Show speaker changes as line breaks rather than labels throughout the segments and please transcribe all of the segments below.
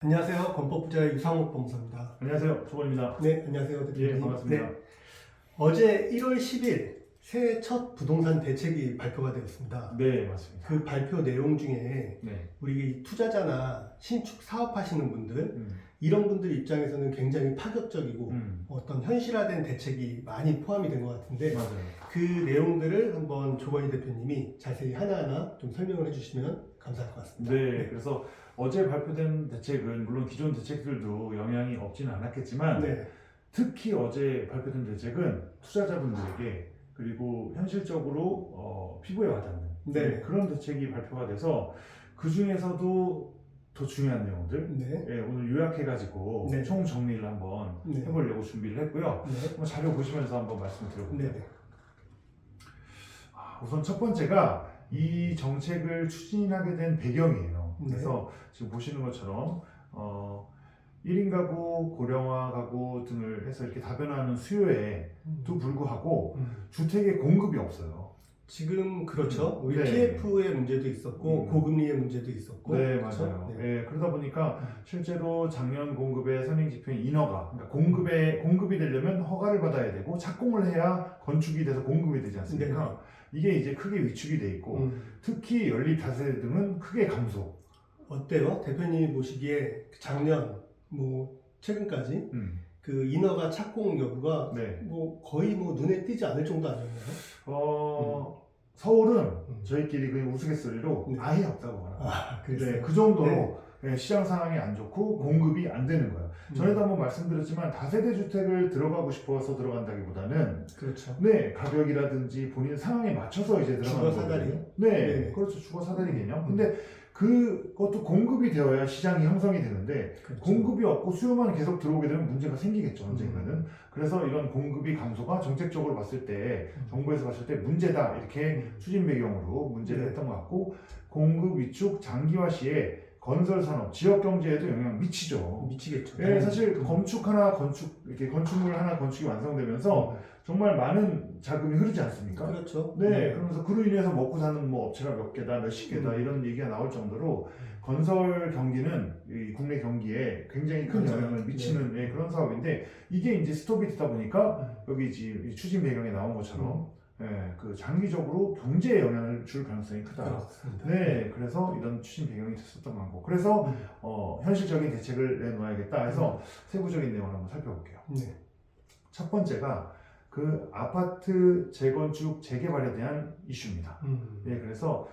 안녕하세요. 건법부자의 유상욱 법무사입니다.
안녕하세요. 조건입니다.
네, 안녕하세요. 대표님.
예, 반갑습니다.
네, 어제 1월 10일 새해 첫 부동산 대책이 발표가 되었습니다.
네, 맞습니다.
그 발표 내용 중에
네.
우리 투자자나 신축 사업하시는 분들
음,
이런 분들 입장에서는 굉장히 파격적이고
음,
어떤 현실화된 대책이 많이 포함이 된 것 같은데
맞아요.
그 내용들을 한번 조건희 대표님이 자세히 하나하나 좀 설명을 해주시면 감사할 것 같습니다.
네, 그래서 어제 발표된 대책은 물론 기존 대책들도 영향이 없지는 않았겠지만
네,
특히 어제 발표된 대책은 투자자분들에게 그리고 현실적으로 피부에 와닿는
네.
그런 대책이 발표가 돼서 그 중에서도 더 중요한 내용들
네,
오늘 요약해가지고
네.
총 정리를 한번
네.
해보려고 준비를 했고요.
네,
한번 자료 보시면서 한번 말씀을 드려볼게요.
네,
우선 첫 번째가 이 정책을 추진하게 된 배경이에요.
네.
그래서 지금 보시는 것처럼 1인 가구, 고령화 가구 등을 해서 이렇게 다변화하는 수요에도 불구하고 주택의 공급이 없어요.
지금 그렇죠. 우리
네.
PF의 문제도 있었고 고금리의 문제도 있었고.
네,
그렇죠?
맞아요.
네.
네, 그러다 보니까 실제로 작년 공급의 선행 지표인 인허가, 그러니까 공급이 되려면 허가를 받아야 되고 착공을 해야 건축이 돼서 공급이 되지 않습니까? 이게 이제 크게 위축이 돼 있고 특히 연립 다세대 등은 크게 감소.
어때요? 대표님이 보시기에 작년 뭐 최근까지 그 인허가 착공 여부가
네.
뭐 거의 뭐 눈에 띄지 않을 정도 아니었나요?
서울은 저희끼리 그냥 우스갯소리로
네.
아예 없다고 하나.
아, 그랬어요.
네, 그 정도로 시장 상황이 안 좋고 공급이 안 되는 거예요. 전에도 한번 말씀드렸지만 다세대 주택을 들어가고 싶어서 들어간다기보다는
그렇죠.
네, 가격이라든지 본인 상황에 맞춰서 이제 들어가는
주거 사다리.
거거든요. 네,
네.
그렇죠. 주거 사다리 개념. 근데 그것도 공급이 되어야 시장이 형성이 되는데
그렇죠.
공급이 없고 수요만 계속 들어오게 되면 문제가 생기겠죠, 언젠가는. 그래서 이런 공급이 감소가 정책적으로 봤을 때 정부에서 봤을 때 문제다 이렇게 추진 배경으로 문제를
네.
했던 것 같고, 공급 위축 장기화 시에 건설 산업, 지역 경제에도 영향 미치죠.
미치겠죠.
네, 사실 이렇게 건축물 하나 건축이 완성되면서 정말 많은 자금이 흐르지 않습니까?
그렇죠.
네, 그러면서 그로 인해서 먹고 사는 뭐 업체가 몇 개다, 몇십 개다 이런 얘기가 나올 정도로 건설 경기는 이 국내 경기에 굉장히 큰
맞아요.
영향을 미치는 그런 사업인데, 이게 이제 스톱이 되다 보니까 여기 지금 이 추진 배경에 나온 것처럼 그 장기적으로 경제에 영향을 줄 가능성이 크다.
그렇습니다.
네, 그래서 이런 추진 배경이 됐었던 거고, 그래서 현실적인 대책을 내놓아야겠다 해서 세부적인 내용을 한번 살펴볼게요.
네.
첫 번째가 그 아파트 재건축 재개발에 대한 이슈입니다. 네, 그래서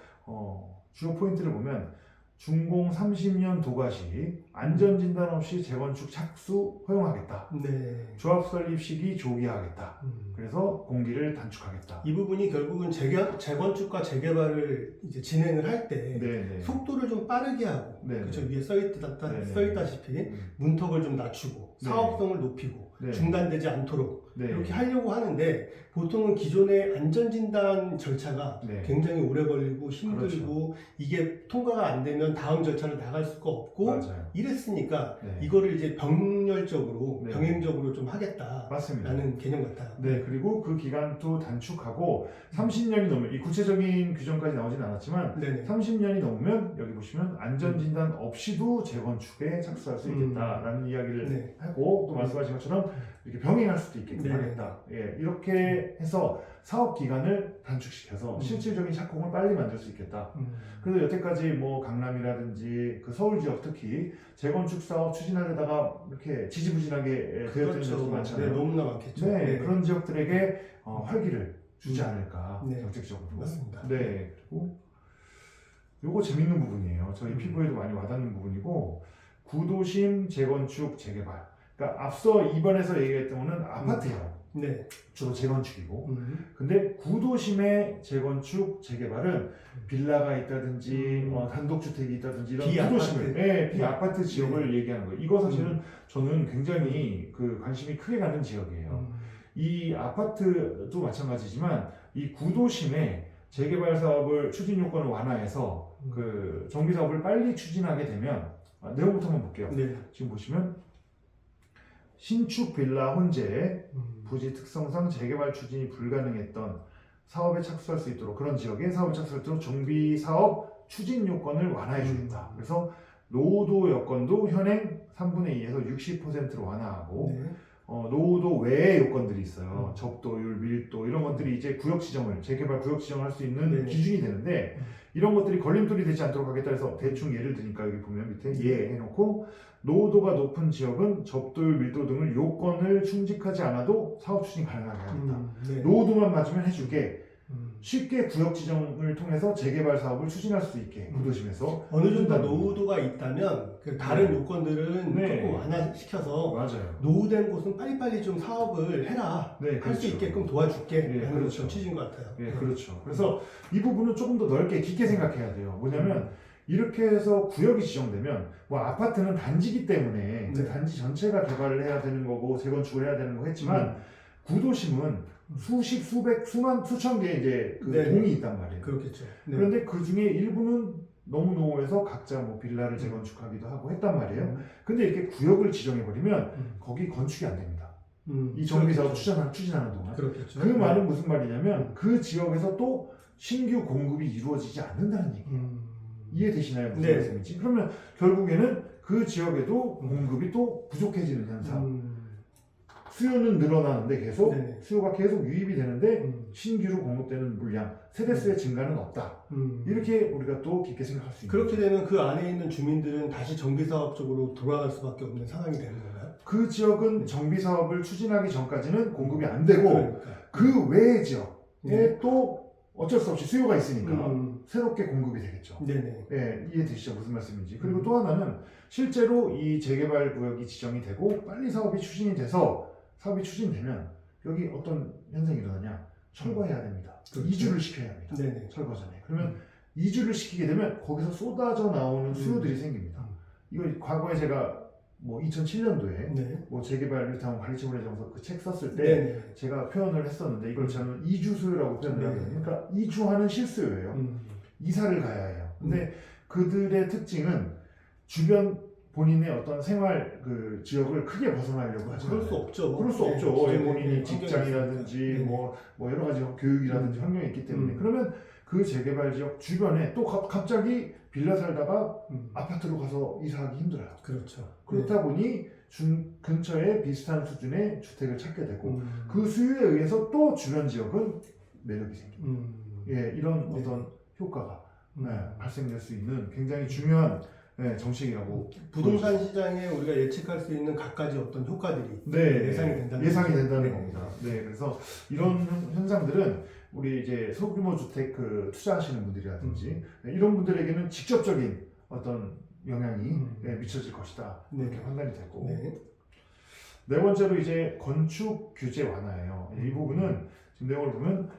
주요 포인트를 보면 준공 30년 도과 시 안전진단 없이 재건축 착수 허용하겠다.
네.
조합 설립 시기 조기화하겠다. 그래서 공기를 단축하겠다.
이 부분이 결국은 재건축과 재개발을 이제 진행을 할 때
네네.
속도를 좀 빠르게 하고,
네네.
그렇죠. 위에
네네.
써있다시피 문턱을 좀 낮추고
네.
사업성을 높이고
네.
중단되지 않도록
네.
이렇게 하려고 하는데, 보통은 기존의 안전진단 절차가
네.
굉장히 오래 걸리고 힘들고 이게 통과가 안 되면 다음 절차를 나갈 수가 없고
맞아요.
이랬으니까
네.
이거를 이제 병렬적으로
네.
병행적으로 좀 하겠다라는
맞습니다.
개념 같아요.
네, 그리고 그 기간도 단축하고 30년이 넘으면, 이 구체적인 규정까지 나오진 않았지만
네네.
30년이 넘으면 여기 보시면 안전진단 없이도 재건축에 착수할 수 있겠다라는 이야기를
네.
하고, 또 말씀하신 것처럼 이렇게 병행할 수도 있게끔
네.
하겠다. 예, 이렇게 해서 사업 기간을 단축시켜서 실질적인 착공을 빨리 만들 수 있겠다. 그래서 여태까지 뭐 강남이라든지 그 서울 지역 특히 재건축 사업 추진하려다가 이렇게 지지부진하게 되었던 지역도 많잖아요.
네, 너무나 많겠죠.
네, 그런 지역들에게 활기를 주지 않을까,
네.
정책적으로.
맞습니다.
네, 그리고 요거 재밌는 부분이에요. 저희 피부에도 많이 와닿는 부분이고, 구도심 재건축 재개발. 그러니까 앞서 2번에서 얘기했던 거는 아파트예요.
네.
주로 재건축이고. 근데 구도심의 재건축 재개발은 빌라가 있다든지 단독주택이 있다든지 이런 구도심을, 네, 비아파트 지역을 얘기하는 거예요. 이거 사실은 저는 굉장히 그 관심이 크게 가는 지역이에요. 이 아파트도 마찬가지지만 이 구도심의 재개발 사업을 추진 요건을 완화해서 그 정비 사업을 빨리 추진하게 되면, 내용부터 한번 볼게요.
네.
지금 보시면 신축 빌라 혼재 부지 특성상 재개발 추진이 불가능했던 사업에 착수할 수 있도록, 그런 지역에 사업에 착수할 수 있도록 정비 사업 추진 요건을 완화해 주겠다. 그래서 노후도 여건도 현행 3분의 2에서 60%로 완화하고
네.
노후도 외의 요건들이 있어요. 접도율, 밀도 이런 것들이 이제 구역 지정을 재개발 구역 지정을 할 수 있는
네네.
기준이 되는데 이런 것들이 걸림돌이 되지 않도록 하겠다 해서 대충 예를 드니까 여기 보면 밑에 예 해놓고 노후도가 높은 지역은 접도율, 밀도 등을 요건을 충족하지 않아도 사업 추진이 가능하게 하겠다.
네.
노후도만 맞으면 해줄게. 쉽게 구역 지정을 통해서 재개발 사업을 추진할 수 있게 구도심에서
어느 정도
해준다는
노후도가 있다면 그 다른 요건들은
네.
조금 완화시켜서
맞아요.
노후된 곳은 빨리빨리 좀 사업을 해라.
네,
할 수
그렇죠.
있게끔 도와줄게.
네,
라는
그렇죠.
취지인 것 같아요.
예, 그렇죠. 그래서 이 부분은 조금 더 넓게 깊게 생각해야 돼요. 뭐냐면 이렇게 해서 구역이 지정되면 뭐 아파트는 단지기 때문에 그
네.
단지 전체가 개발을 해야 되는 거고 재건축을 해야 되는 거 했지만 구도심은 수십, 수백, 수만, 수천 개의 이제 그
네.
동이 있단 말이에요.
그렇겠죠. 네.
그런데 그 중에 일부는 너무 노후해서 각자 뭐 빌라를 재건축하기도 하고 했단 말이에요. 근데 이렇게 구역을 지정해버리면 거기 건축이 안 됩니다. 이 정비사업 추진하는 동안.
그렇겠죠.
그 말은 무슨 말이냐면 그 지역에서 또 신규 공급이 이루어지지 않는다는 얘기예요. 이해되시나요? 무슨
네.
말씀인지? 그러면 결국에는 그 지역에도 공급이 또 부족해지는 현상. 수요는 늘어나는데 계속
네네.
수요가 계속 유입이 되는데 신규로 공급되는 물량, 세대수의 증가는 없다. 이렇게 우리가 또 깊게 생각할 수 있는
그렇게
거죠.
되면 그 안에 있는 주민들은 다시 정비사업 쪽으로 돌아갈 수밖에 없는 상황이 되는 건가요?
그 지역은 정비 사업을 추진하기 전까지는 공급이 안 되고
그러니까.
그 외의 지역에
네.
또 어쩔 수 없이 수요가 있으니까
음.
새롭게 공급이 되겠죠.
네네.
예, 이해되시죠? 무슨 말씀인지. 그리고 또 하나는 실제로 이 재개발 구역이 지정이 되고 빨리 사업이 추진이 돼서 사업이 추진되면 여기 어떤 현상이 일어나냐? 철거해야 됩니다.
그렇죠.
이주를 시켜야 합니다.
네네.
철거 전에. 그러면 이주를 시키게 되면 거기서 쏟아져 나오는 수요들이 생깁니다. 이거 과거에 제가 뭐 2007년도에
네.
뭐 재개발 유타운 관리체불에 정서 그 책 썼을 때
네네.
제가 표현을 했었는데 이걸 저는 이주 수요라고 표현을
네.
하거든요. 그러니까 이주하는 실수요예요. 이사를 가야 해요. 근데 그들의 특징은 주변 본인의 어떤 생활 그 지역을 크게 벗어나려고 하지
그럴
않아요.
수 없죠.
그럴 수
네.
없죠.
기존에
본인이
환경이
직장이라든지
있으니까.
뭐 여러 가지 교육이라든지 환경이 있기 때문에 그러면 그 재개발 지역 주변에 또 갑자기 빌라 살다가 아파트로 가서 이사하기 힘들어요.
그렇죠.
그렇다 보니 근처에 비슷한 수준의 주택을 찾게 되고
네.
그 수요에 의해서 또 주변 지역은 매력이 생깁니다. 예, 이런
네.
어떤 효과가 발생될 수 있는 굉장히 중요한 정책이라고
부동산 시장에 우리가 예측할 수 있는 각가지 어떤 효과들이
네,
예상이 된다는 거죠.
겁니다. 네, 그래서 이런 현상들은 우리 이제 소규모 주택 그 투자하시는 분들이라든지 이런 분들에게는 직접적인 어떤 영향이 미쳐질 것이다. 이렇게 판단이 되고 네 번째로 이제 건축 규제 완화예요. 이 부분은 지금 내용을 보면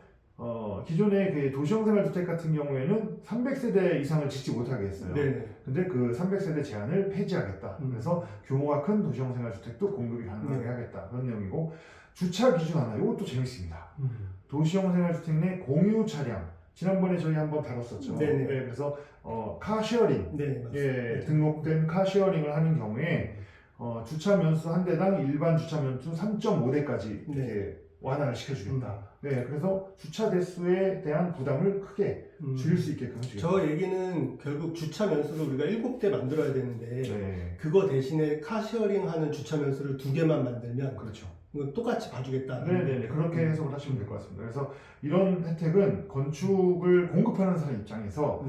기존의 그 도시형생활주택 같은 경우에는 300세대 이상을 짓지 못하게 했어요. 근데 그 300세대 제한을 폐지하겠다. 그래서 규모가 큰 도시형생활주택도 공급이 가능하게 하겠다. 그런 내용이고 주차 기준 하나. 이것도 재밌습니다. 도시형생활주택 내 공유 차량. 지난번에 저희 한번 다뤘었죠.
네네.
그래서 카쉐어링.
네, 맞습니다.
예, 등록된 카쉐어링을 하는 경우에 주차 면수 한 대당 일반 주차 면수 3.5대까지 이렇게 완화를 시켜주겠다. 네, 그래서 주차 대수에 대한 부담을 크게 줄일 수 있게끔 해주겠다.
저 얘기는 결국 주차 면수를 우리가 7대 만들어야 되는데
네,
그거 대신에 카쉐어링 하는 주차 면수를 2개만 만들면
그렇죠.
이거 똑같이 봐주겠다.
네네네, 그렇게 해석을 하시면 될 것 같습니다. 그래서 이런 혜택은 건축을 공급하는 사람 입장에서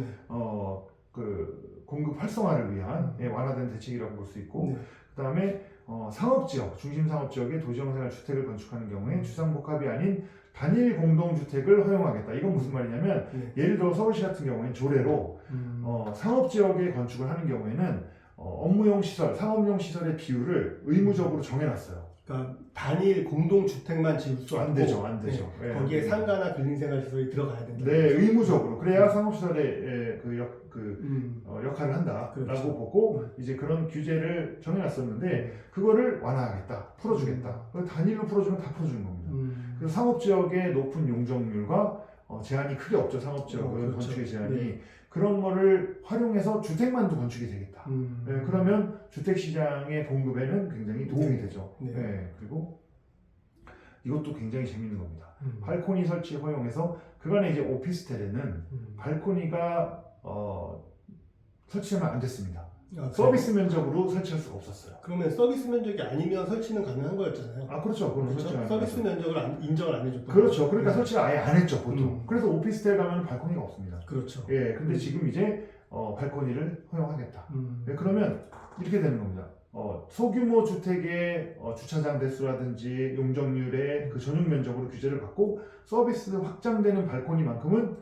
그 공급 활성화를 위한 완화된 대책이라고 볼 수 있고 그 다음에 상업지역, 중심상업지역에 도시형생활 주택을 건축하는 경우에 주상복합이 아닌 단일 공동주택을 허용하겠다. 이건 무슨 말이냐면 예를 들어 서울시 같은 경우에는 조례로 상업지역에 건축을 하는 경우에는 업무용 시설, 상업용 시설의 비율을 의무적으로 정해놨어요.
그러니까 단일 공동주택만 지을 수
안
없고
되죠, 안 되죠.
네.
예.
거기에 상가나 근린생활시설이 들어가야 된다.
네, 의무적으로. 그래야 상업시설의 역할을 한다라고
그렇죠.
보고 이제 그런 규제를 정해놨었는데 그거를 완화하겠다, 풀어주겠다. 단일로 풀어주면 다 풀어주는 겁니다. 그래서 상업지역의 높은 용적률과 제한이 크게 없죠. 상업지역은
그렇죠.
건축의 제한이
네.
그런 거를 활용해서 주택만도 건축이 되겠다. 네, 그러면 주택시장의 공급에는 굉장히 도움이 되죠. 네, 그리고 이것도 굉장히 재밌는 겁니다. 발코니 설치 허용해서 그간에 이제 오피스텔에는 발코니가 설치하면 안 됐습니다. 서비스 면적으로 설치할 수가 없었어요.
그러면 서비스 면적이 아니면 설치는 가능한 거였잖아요.
아 그렇죠. 그건
그렇죠?
설치가
서비스 면적을 인정을 안 해줬던
그렇죠. 그러니까
네.
설치를 아예 안 했죠 보통. 그래서 오피스텔 가면 발코니가 없습니다.
그렇죠.
예, 근데 지금 이제 발코니를 허용하겠다. 예, 그러면 이렇게 되는 겁니다. 소규모 주택의 주차장 대수라든지 용적률의 그 전용 면적으로 규제를 받고 서비스 확장되는 발코니만큼은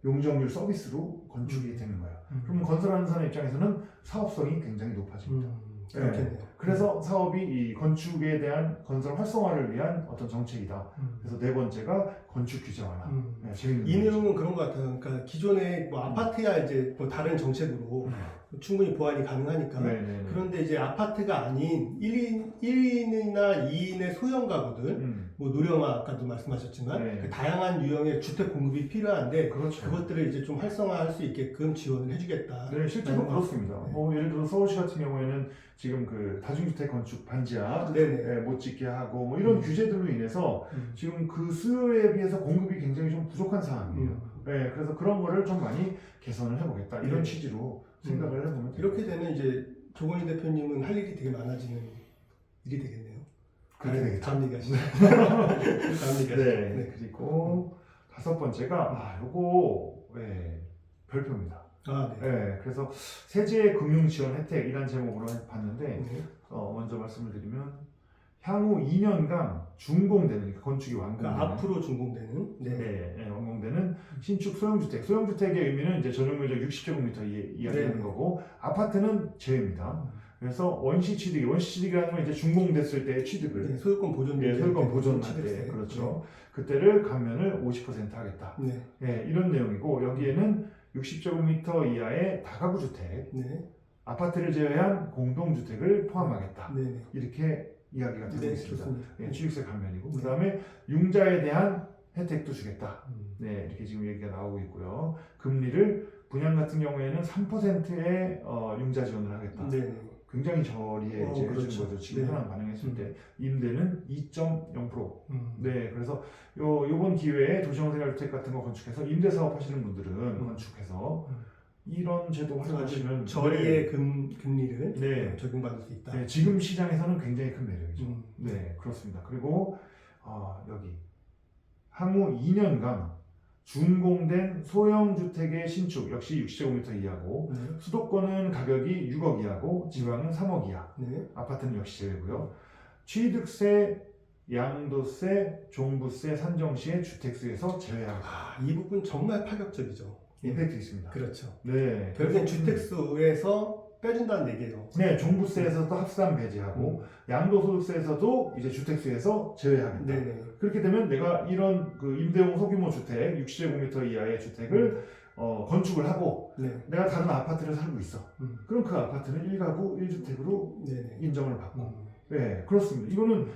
용적률 서비스로 건축이 되는 거예요. 그럼 건설하는 사람 입장에서는 사업성이 굉장히 높아집니다.
그렇겠네요.
그래서 사업이 이 건축에 대한 건설 활성화를 위한 어떤 정책이다. 그래서 네 번째가 건축 규제 완화. 네, 재밌는
이
거죠.
내용은 그런 것 같아요. 그러니까 기존의 뭐 아파트야 이제 뭐 다른 정책으로 충분히 보완이 가능하니까.
네네네.
그런데 이제 아파트가 아닌 1인이나 2인의 소형 가구들, 뭐 노령화 아까도 말씀하셨지만
네.
그 다양한 유형의 주택 공급이 필요한데
그렇죠.
그것들을 이제 좀 활성화할 수 있게끔 지원을 해주겠다.
네, 실제로
라는
그렇습니다.
네.
예를 들어 서울시 같은 경우에는 지금 그 다중주택 건축 반지하
네네.
못 짓게 하고 뭐 이런 규제들로 인해서 지금 그 수요에 비해서 공급이 굉장히 좀 부족한 상황이에요. 네, 그래서 그런 거를 좀 많이 개선을 해보겠다 이런
네.
취지로 생각을 해보면 돼요.
이렇게 되면 이제 조건희 대표님은 할 일이 되게 많아지는 일이 되겠네요.
그렇게 되겠죠.
다음 얘기하시죠. 다음 얘기하시죠.
네, 그리고 다섯 번째가 요거 별표입니다.
아, 네.
네, 그래서 세제 금융 지원 혜택이란 제목으로 봤는데
네.
먼저 말씀을 드리면 향후 2년간 준공되는 그러니까 건축이 완공되는
그러니까 앞으로 준공되는
완공되는 신축 소형주택의 의미는 이제 전용면적 60제곱미터 이야기하는
네.
거고 아파트는 제외입니다. 그래서 원시 취득이라는 건 이제 준공됐을 때의 취득을
소유권 보존
소유권 보존할 때 그렇죠. 그때를 감면을 50% 하겠다.
네.
이런 내용이고 여기에는 60제곱미터 이하의 다가구 주택,
네.
아파트를 제외한 공동주택을 포함하겠다.
네.
이렇게 이야기가 되고
네,
있습니다.
좋습니다.
취득세 감면이고
네.
그 다음에 융자에 대한 혜택도 주겠다.
음.
네, 이렇게 지금 얘기가 나오고 있고요. 금리를 분양 같은 경우에는 3%의 융자 지원을 하겠다.
네.
굉장히 저리에 이제
그렇죠.
해주는 거죠. 지금
네.
현황 반영했을 때 임대는 2.0%.
음.
네, 그래서 요번 기회에 도시형생활주택 같은 거 건축해서 임대 사업 하시는 분들은 건축해서 이런 제도 활용하시면
저리의 금리를
네.
적용받을 수 있다.
네, 지금 시장에서는 굉장히 큰 매력이죠.
음.
네, 그렇습니다. 그리고 여기 향후 2년간 준공된 소형 주택의 신축 역시 60제곱미터 이하고
네.
수도권은 가격이 6억 이하고 지방은 3억 이하.
네.
아파트는 역시 제외고요. 취득세, 양도세, 종부세 산정 시의 주택수에서 제외하겠다.
이 부분 정말 파격적이죠.
임팩트 있습니다.
그렇죠.
네.
결국엔 주택수에서 빼준다는 얘기예요.
네, 종부세에서도 합산 배제하고 양도소득세에서도 이제 주택수에서 제외하겠다.
네네.
그렇게 되면 내가 이런 그 임대용 소규모 주택 60제곱미터 이하의 주택을 건축을 하고
네.
내가 다른 아파트를 살고 있어.
음.
그럼 그 아파트는 1가구 1주택으로
네네.
인정을 받고. 네, 그렇습니다. 이거는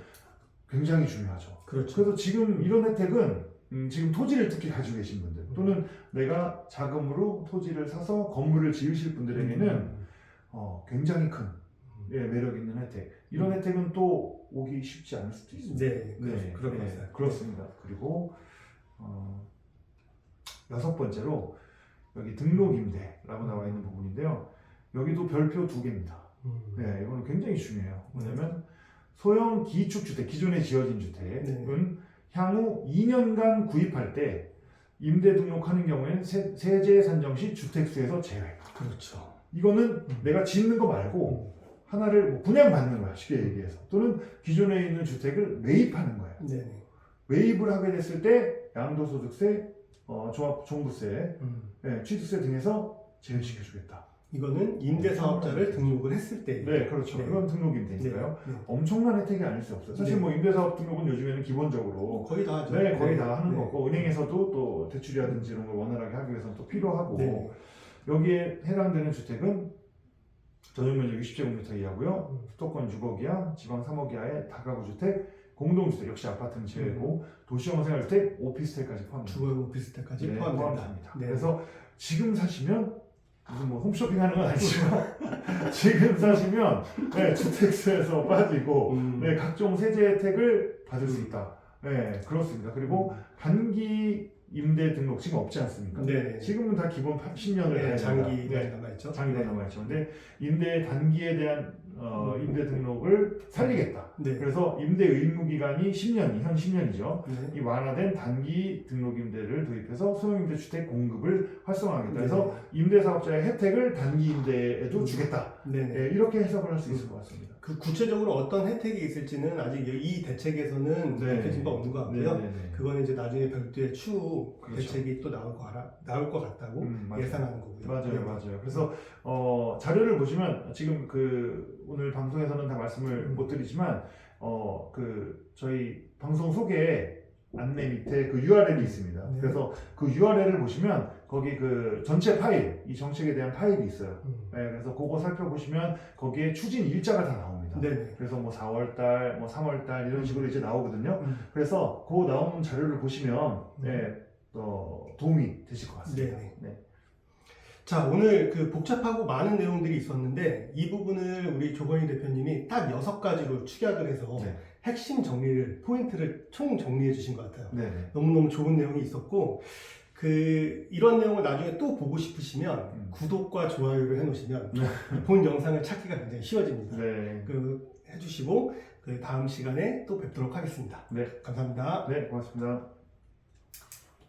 굉장히 중요하죠.
그렇죠.
그래서 지금 이런 혜택은 지금 토지를 특히 가지고 계신 분들 또는 내가 자금으로 토지를 사서 건물을 지으실 분들에게는 굉장히 큰 매력 있는 혜택. 이런 혜택은 또 오기 쉽지 않을 수도 있습니다.
네, 그럴 것 같아요.
그렇습니다. 그리고 여섯 번째로 여기 등록임대라고 나와 있는 부분인데요. 여기도 별표 2개입니다. 네, 이거는 굉장히 중요해요. 뭐냐면 소형 기축 주택, 기존에 지어진 주택은 향후 2년간 구입할 때 임대 등록하는 경우에는 세제 산정 시 주택수에서 제외.
그렇죠.
이거는 내가 짓는 거 말고 하나를 뭐 분양받는 거야, 쉽게 얘기해서. 또는 기존에 있는 주택을 매입하는 거예요.
네.
매입을 하게 됐을 때 양도소득세, 종부세, 취득세 등에서 제외시켜주겠다.
이거는 임대사업자를 등록을 했을 때.
네, 그렇죠.
네.
이건 등록임대니까요.
네.
엄청난 혜택이 아닐 수 없어요. 사실
네.
뭐 임대사업 등록은 요즘에는 기본적으로
거의 다 하죠.
네, 거의 다 하는
네.
거고 은행에서도 또 대출이라든지 이런 걸 원활하게 하기 위해서는 또 필요하고
네.
여기에 해당되는 주택은 전용면적 60제곱미터 이하고요. 수도권 6억 이하, 지방 3억 이하의 다가구 주택, 공동주택 역시 아파트는 제외고 도시형 생활주택, 오피스텔까지 포함됩니다.
주거 오피스텔까지
네,
포함됩니다. 네.
그래서 지금 사시면 무슨 뭐 홈쇼핑하는 건 아니지만 지금 사시면 주택세에서 빠지고 각종 세제 혜택을 받을 수 있다. 네, 그렇습니다. 그리고 단기 임대 등록 지금 없지 않습니까?
네.
지금은 다 기본 10년을
네, 장기
네.
남아있죠.
장기간 남아있죠. 근데 임대 단기에 대한 임대 등록을 살리겠다.
네.
그래서 임대 의무 기간이 10년이 현 10년이죠.
네.
이 완화된 단기 등록 임대를 도입해서 소형임대 주택 공급을 활성화하겠다. 그래서 임대사업자의 혜택을 단기 임대에도 주겠다.
네.
네, 이렇게 해석을 할 수 있을 것 같습니다.
그 구체적으로 어떤 혜택이 있을지는 아직 이 대책에서는
네.
밝혀진 바 없는 것 같고요.
네.
그거는 이제 나중에 별도의 추후
그렇죠.
대책이 또 나올 것 같다고
맞아요.
예상하는 거고요.
맞아요. 그래서 자료를 보시면 지금 오늘 방송에서는 다 말씀을 못 드리지만 저희 방송 소개 안내 밑에 그 URL이 있습니다.
네.
그래서 그 URL을 보시면 거기 그 전체 파일, 이 정책에 대한 파일이 있어요. 네, 그래서 그거 살펴보시면 거기에 추진 일자가 다 나옵니다.
네.
그래서 뭐 4월달, 뭐 3월달 이런 식으로 이제 나오거든요. 그래서 그 나온 자료를 보시면 도움이 되실 것 같습니다. 네.
자, 오늘 그 복잡하고 많은 내용들이 있었는데 이 부분을 우리 조건희 대표님이 딱 6가지로 축약을 해서
네.
핵심 정리를, 포인트를 총 정리해 주신 것 같아요.
네.
너무너무 좋은 내용이 있었고 이런 내용을 나중에 또 보고 싶으시면 구독과 좋아요를 해놓으시면 본 영상을 찾기가 굉장히 쉬워집니다.
네.
해주시고 다음 시간에 또 뵙도록 하겠습니다.
네.
감사합니다.
네, 고맙습니다.